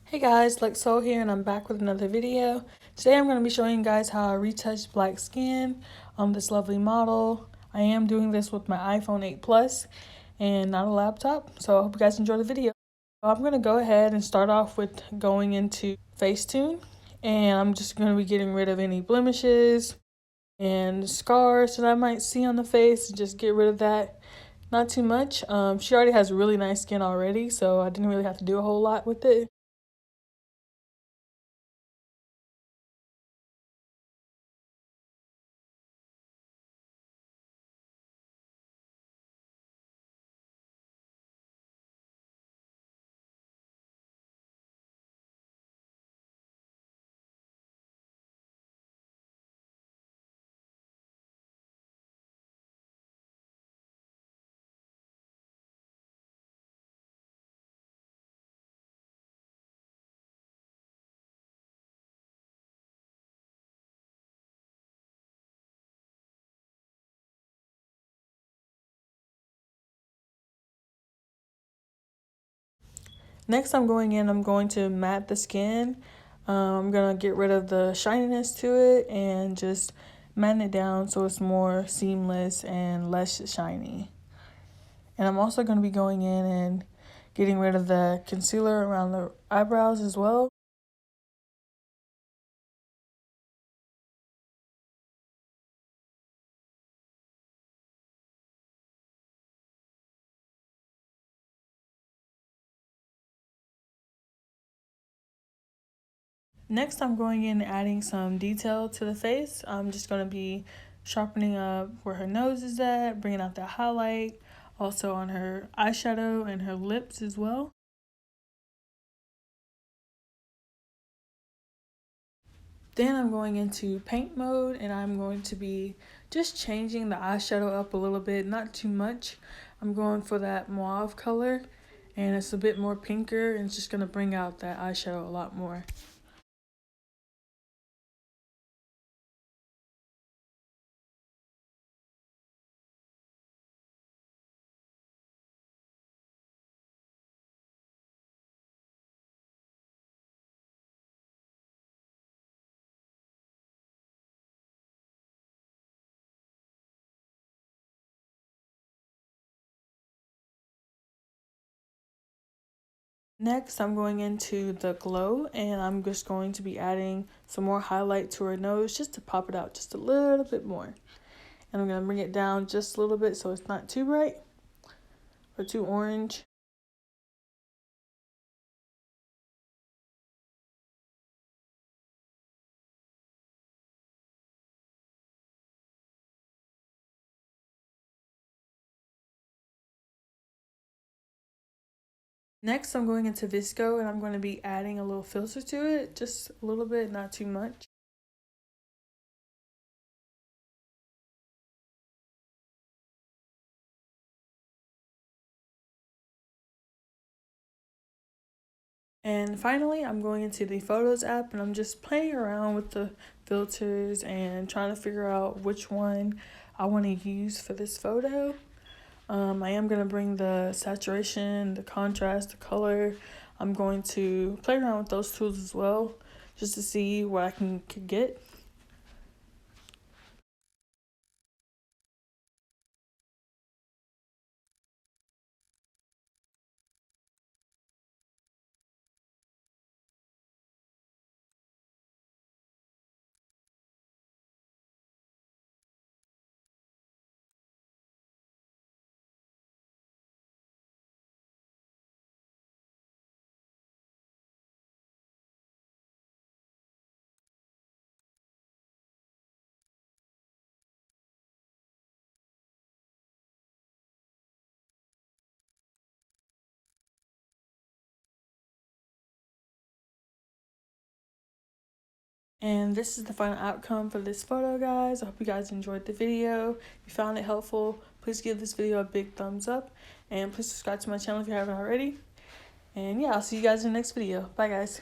Hey guys, Lexo here and I'm back with another video. Today I'm going to be showing you guys how I retouch black skin on this lovely model. I am doing this with my iPhone 8 Plus and not a laptop, so I hope you guys enjoy the video. I'm going to go ahead and start off with going into Facetune, and I'm just going to be getting rid of any blemishes and scars that I might see on the face and just get rid of that. Not too much. She already has really nice skin already, so I didn't really have to do a whole lot with it. Next, I'm going to matte the skin. I'm going to get rid of the shininess to it and just matte it down so it's more seamless and less shiny. And I'm also going to be going in and getting rid of the concealer around the eyebrows as well. Next, I'm going in and adding some detail to the face. I'm just going to be sharpening up where her nose is at, bringing out that highlight, also on her eyeshadow and her lips as well. Then I'm going into paint mode and I'm going to be just changing the eyeshadow up a little bit, not too much. I'm going for that mauve color and it's a bit more pinker and it's just going to bring out that eyeshadow a lot more. Next, I'm going into the glow and I'm just going to be adding some more highlight to her nose just to pop it out just a little bit more. And I'm going to bring it down just a little bit so it's not too bright or too orange. Next, I'm going into Visco and I'm going to be adding a little filter to it, just a little bit, not too much. And finally, I'm going into the Photos app and I'm just playing around with the filters and trying to figure out which one I want to use for this photo. I am going to bring the saturation, the contrast, the color. I'm going to play around with those tools as well just to see what I can get. And this is the final outcome for this photo, guys. I hope you guys enjoyed the video. If you found it helpful, please give this video a big thumbs up. And please subscribe to my channel if you haven't already. And yeah, I'll see you guys in the next video. Bye, guys.